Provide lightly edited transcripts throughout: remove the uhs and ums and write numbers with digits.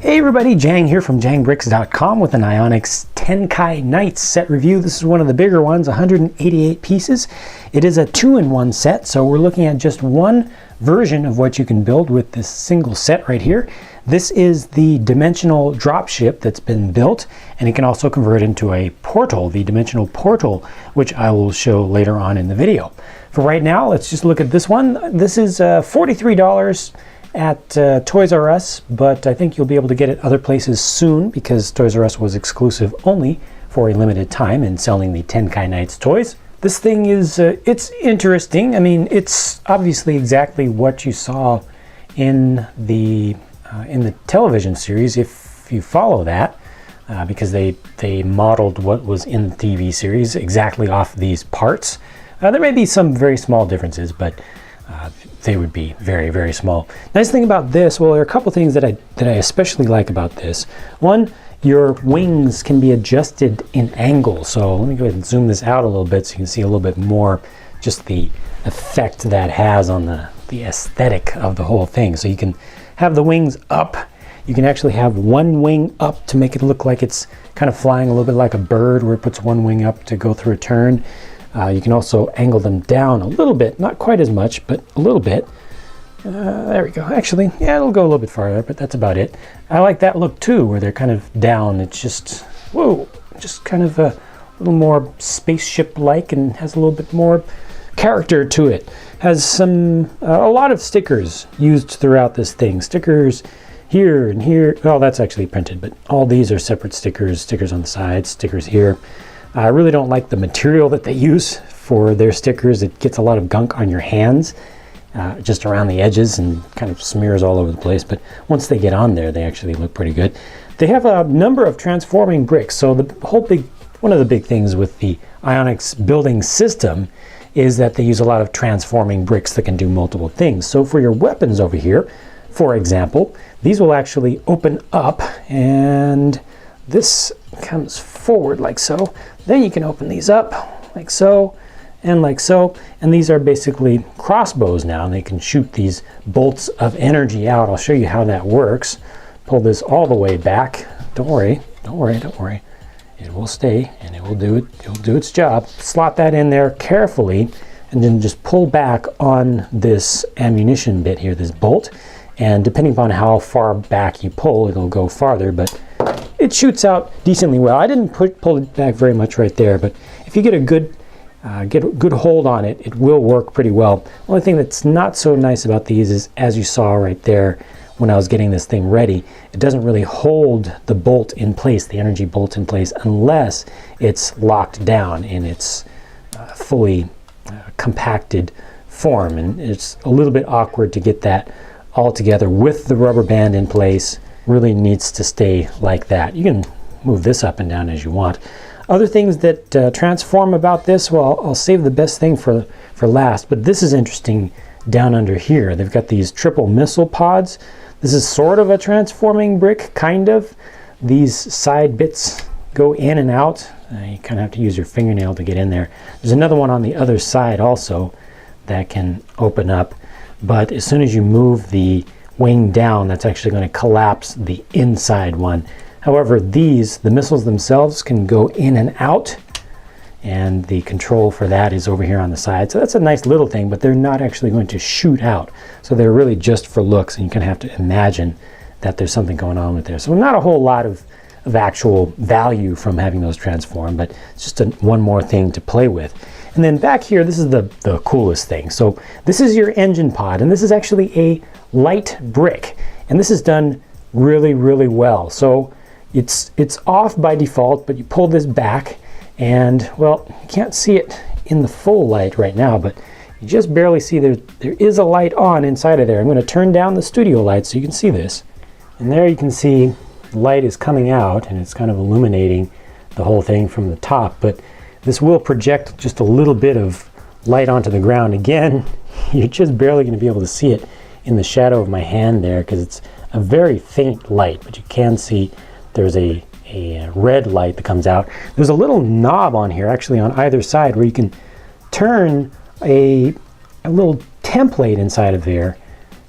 Hey everybody, Jang here from jangbricks.com with an Ionix Tenkai Knights set review. This is one of the bigger ones, 188 pieces. It is a 2-in-1 set, so we're looking at just one version of what you can build with this single set right here. This is the dimensional dropship that's been built, and it can also convert into a portal, the dimensional portal, which I will show later on in the video. For right now, let's just look at this one. This is $43 at Toys R Us, but I think you'll be able to get it other places soon because Toys R Us was exclusive only for a limited time in selling the Tenkai Knights toys. This thing is, it's interesting. I mean, it's obviously exactly what you saw in the television series, if you follow that, because they modeled what was in the TV series exactly off these parts. There may be some very small differences, but they would be very, very small. Nice thing about this, well, there are a couple things that I especially like about this. One, your wings can be adjusted in angle. So let me go ahead and zoom this out a little bit so you can see a little bit more just the effect that has on the aesthetic of the whole thing. So you can have the wings up. You can actually have one wing up to make it look like it's kind of flying a little bit like a bird, where it puts one wing up to go through a turn. You can also angle them down a little bit, not quite as much, but a little bit. There we go. Actually, yeah, it'll go a little bit farther, but that's about it. I like that look too, where they're kind of down. It's just, whoa, just kind of a little more spaceship-like and has a little bit more character to it. Has some, a lot of stickers used throughout this thing. Stickers here and here. Well, that's actually printed, but all these are separate stickers. Stickers on the sides, stickers here. I really don't like the material that they use for their stickers. It gets a lot of gunk on your hands, just around the edges, and kind of smears all over the place. But once they get on there, they actually look pretty good. They have a number of transforming bricks. So one of the big things with the Ionix building system is that they use a lot of transforming bricks that can do multiple things. So for your weapons over here, for example, these will actually open up, and this comes forward like so. Then you can open these up like so and like so, and these are basically crossbows now, and they can shoot these bolts of energy out. I'll show you how that works. Pull this all the way back. Don't worry, don't worry, don't worry. It will stay and it will do its job. Slot that in there carefully, and then just pull back on this ammunition bit here, this bolt, and depending upon how far back you pull, it'll go farther, but it shoots out decently well. I didn't pull it back very much right there, but if you get a good hold on it, it will work pretty well. The only thing that's not so nice about these is, as you saw right there when I was getting this thing ready, it doesn't really hold the bolt in place, the energy bolt in place, unless it's locked down in its fully compacted form. And it's a little bit awkward to get that all together with the rubber band in place. Really needs to stay like that. You can move this up and down as you want. Other things that transform about this, well, I'll save the best thing for last, but this is interesting down under here. They've got these triple missile pods. This is sort of a transforming brick, kind of. These side bits go in and out. You kind of have to use your fingernail to get in there. There's another one on the other side also that can open up, but as soon as you move the wing down, that's actually going to collapse the inside one. However, the missiles themselves can go in and out, and the control for that is over here on the side. So that's a nice little thing, but they're not actually going to shoot out. So they're really just for looks, and you kind of have to imagine that there's something going on with there. So not a whole lot of actual value from having those transform, but it's just one more thing to play with. And then back here, this is the coolest thing. So this is your engine pod, and this is actually a light brick, and this is done really, really well. So it's off by default, but you pull this back, and well, you can't see it in the full light right now, but you just barely see there is a light on inside of there. I'm going to turn down the studio light so you can see this, and there you can see the light is coming out, and it's kind of illuminating the whole thing from the top. But this will project just a little bit of light onto the ground. Again, you're just barely going to be able to see it in the shadow of my hand there because it's a very faint light, but you can see there's a red light that comes out. There's a little knob on here actually on either side where you can turn a little template inside of there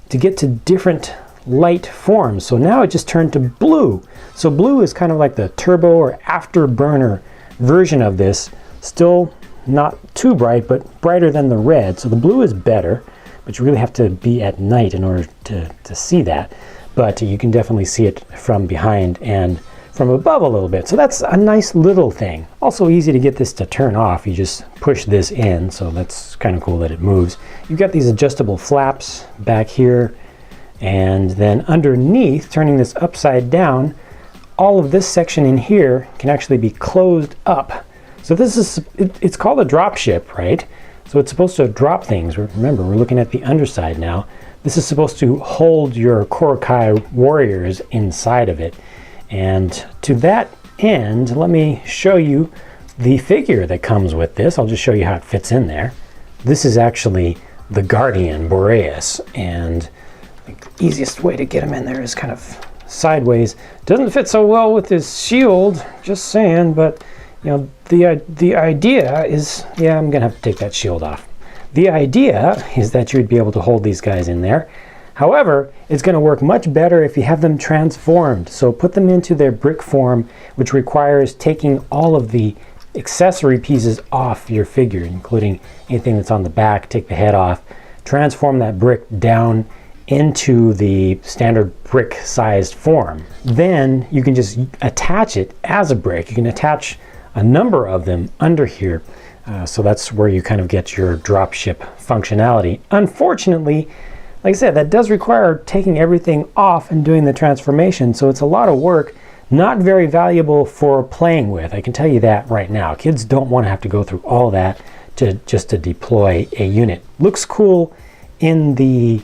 to get to different light form. So now it just turned to blue. So blue is kind of like the turbo or afterburner version of this. Still not too bright, but brighter than the red. So the blue is better, but you really have to be at night in order to see that. But you can definitely see it from behind and from above a little bit. So that's a nice little thing. Also easy to get this to turn off. You just push this in, so that's kind of cool that it moves. You've got these adjustable flaps back here, and then underneath, turning this upside down, all of this section in here can actually be closed up. So this is, it's called a dropship, right? So it's supposed to drop things. Remember, we're looking at the underside now. This is supposed to hold your Korakai warriors inside of it. And to that end, let me show you the figure that comes with this. I'll just show you how it fits in there. This is actually the Guardian Boreas, and the easiest way to get him in there is kind of sideways. Doesn't fit so well with his shield, just saying, but you know, the idea is, yeah, I'm gonna have to take that shield off. The idea is that you'd be able to hold these guys in there. However, it's going to work much better if you have them transformed. So put them into their brick form, which requires taking all of the accessory pieces off your figure, including anything that's on the back. Take the head off, transform that brick down into the standard brick sized form. Then you can just attach it as a brick. You can attach a number of them under here. So that's where you kind of get your dropship functionality. Unfortunately, like I said, that does require taking everything off and doing the transformation, so it's a lot of work, not very valuable for playing with. I can tell you that right now. Kids don't want to have to go through all that just to deploy a unit. Looks cool in the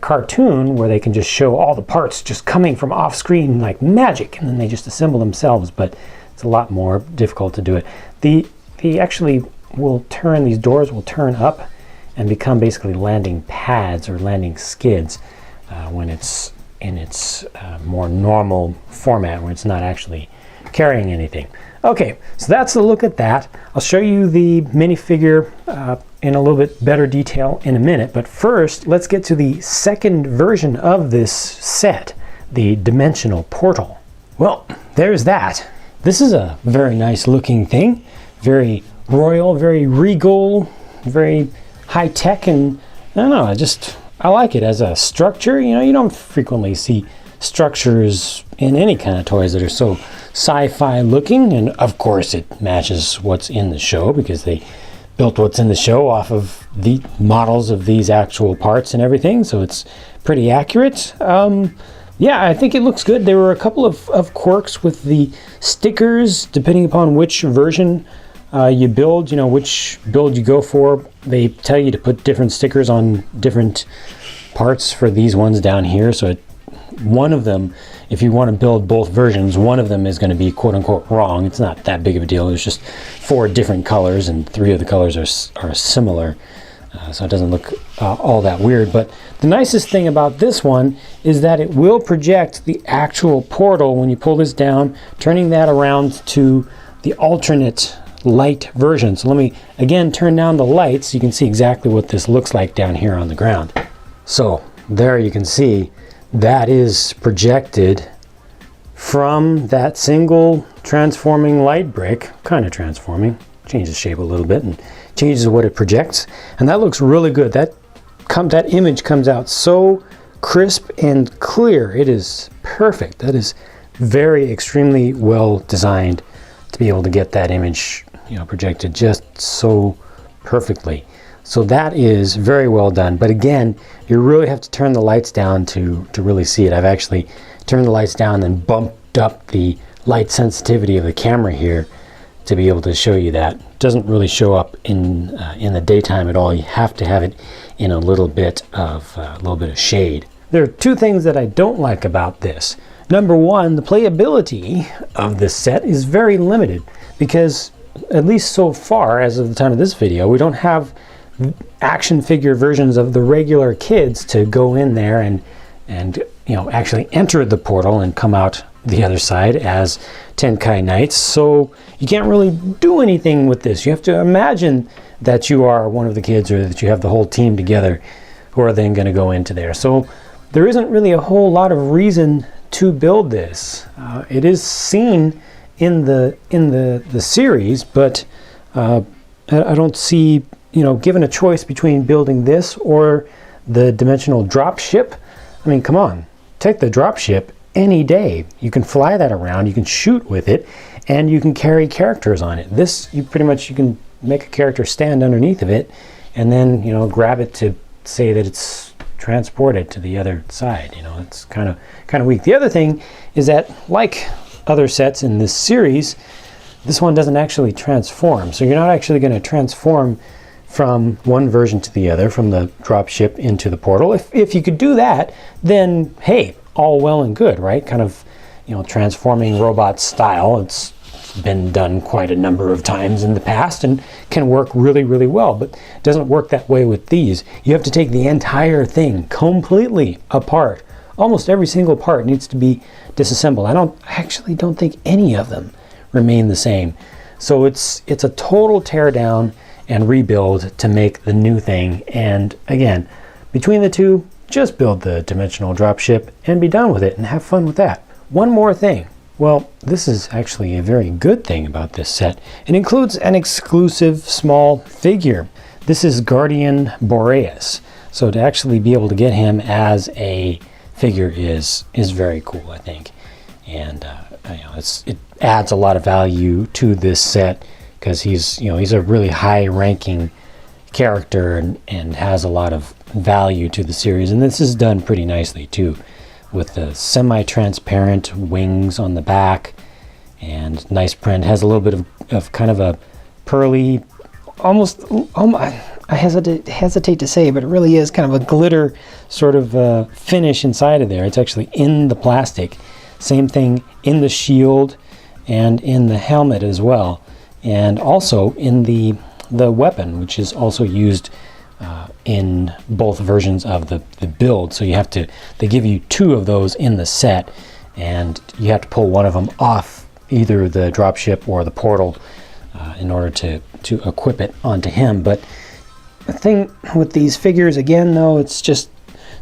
cartoon where they can just show all the parts just coming from off screen like magic, and then they just assemble themselves, but it's a lot more difficult to do it. They actually will turn, these doors will turn up and become basically landing pads or landing skids when it's in its more normal format, where it's not actually carrying anything. Okay, so that's a look at that. I'll show you the minifigure in a little bit better detail in a minute, but first let's get to the second version of this set, the Dimensional Portal. Well, there's that. This is a very nice looking thing, very royal, very regal, very high-tech, and I don't know, I like it as a structure. You know, you don't frequently see structures in any kind of toys that are so sci-fi looking, and of course it matches what's in the show because they built what's in the show off of the models of these actual parts and everything, so it's pretty accurate. Yeah, I think it looks good. There were a couple of quirks with the stickers, depending upon which version you build, you know, which build you go for. They tell you to put different stickers on different parts for these ones down here. So one of them, if you want to build both versions, one of them is going to be quote unquote wrong. It's not that big of a deal. There's just 4 different colors and 3 of the colors are similar. So it doesn't look all that weird. But the nicest thing about this one is that it will project the actual portal when you pull this down, turning that around to the alternate light version. So let me again turn down the lights so you can see exactly what this looks like down here on the ground. So there you can see that is projected from that single transforming light brick, kind of transforming, changes shape a little bit and changes what it projects, and that looks really good. That image comes out so crisp and clear. It is perfect. That is very extremely well designed to be able to get that image, you know, projected just so perfectly. So that is very well done. But again, you really have to turn the lights down to really see it. I've actually turned the lights down and bumped up the light sensitivity of the camera here to be able to show you that. It doesn't really show up in the daytime at all. You have to have it in a little bit of shade. There are 2 things that I don't like about this. Number 1, the playability of this set is very limited because, at least so far as of the time of this video, we don't have action figure versions of the regular kids to go in there and you know, actually enter the portal and come out the other side as Tenkai Knights. So you can't really do anything with this. You have to imagine that you are one of the kids or that you have the whole team together who are then going to go into there. So there isn't really a whole lot of reason to build this. It is seen in the series, but I don't see, given a choice between building this or the dimensional dropship. I mean, come on, take the dropship any day. You can fly that around, you can shoot with it, and you can carry characters on it. This, you can make a character stand underneath of it, and then grab it to say that it's transported to the other side. It's kind of weak. The other thing is that, like other sets in this series, this one doesn't actually transform. So you're not actually going to transform from one version to the other, from the dropship into the portal. If you could do that, then hey, all well and good, right? Kind of, transforming robot style. It's been done quite a number of times in the past and can work really, really well, but it doesn't work that way with these. You have to take the entire thing completely apart. Almost every single part needs to be disassembled. I actually don't think any of them remain the same. So it's a total tear down and rebuild to make the new thing. And again, between the two, just build the dimensional dropship and be done with it and have fun with that. One more thing. Well, this is actually a very good thing about this set. It includes an exclusive small figure. This is Guardian Boreas. So to actually be able to get him as a figure is very cool, I think. And it adds a lot of value to this set because he's a really high-ranking character and has a lot of value to the series. And this is done pretty nicely too, with the semi-transparent wings on the back and nice print. Has a little bit of kind of a pearly, almost I hesitate to say, but it really is kind of a glitter sort of finish inside of there. It's actually in the plastic. Same thing in the shield and in the helmet as well, and also in the weapon, which is also used in both versions of the build. So they give you two of those in the set, and you have to pull one of them off either the dropship or the portal in order to equip it onto him. But the thing with these figures, again, though, it's just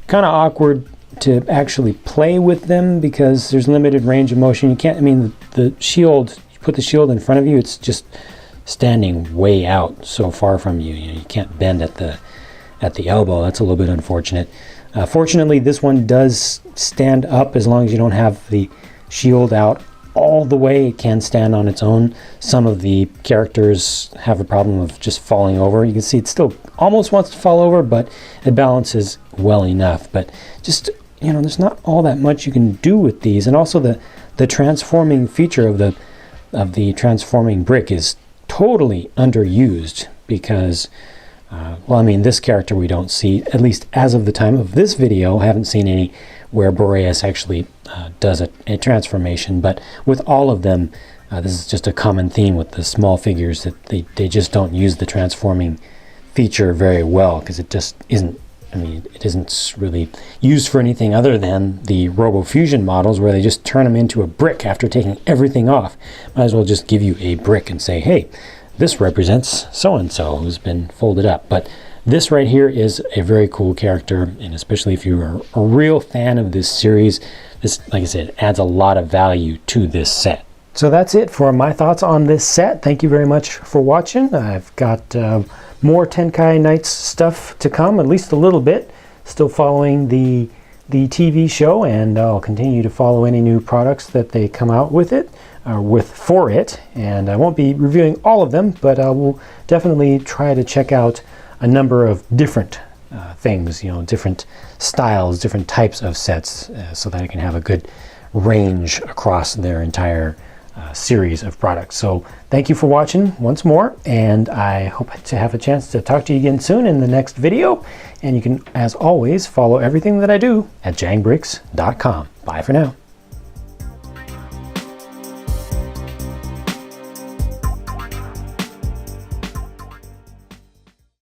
kind of awkward to actually play with them because there's limited range of motion. You can't, the shield, you put the shield in front of you, it's just standing way out so far from you. You can't bend at the elbow. That's a little bit unfortunate. Fortunately, this one does stand up as long as you don't have the shield out all the way. It can stand on its own. Some of the characters have a problem of just falling over. You can see it still almost wants to fall over, but it balances well enough. But just, there's not all that much you can do with these. And also the transforming feature of the transforming brick is totally underused because this character we don't see, at least as of the time of this video. I haven't seen any where Boreas actually does a transformation, but with all of them, this is just a common theme with the small figures, that they just don't use the transforming feature very well because it just isn't, it isn't really used for anything other than the RoboFusion models where they just turn them into a brick after taking everything off. Might as well just give you a brick and say, hey, this represents so-and-so who's been folded up. But this right here is a very cool character, and especially if you're a real fan of this series, this, like I said, adds a lot of value to this set. So that's it for my thoughts on this set. Thank you very much for watching. I've got more Tenkai Knights stuff to come, at least a little bit. Still following the TV show, and I'll continue to follow any new products that they come out with it. For it, and I won't be reviewing all of them, but I will definitely try to check out a number of different things, different styles, different types of sets, so that I can have a good range across their entire series of products. So thank you for watching once more, and I hope to have a chance to talk to you again soon in the next video. And you can, as always, follow everything that I do at jangbricks.com. Bye for now.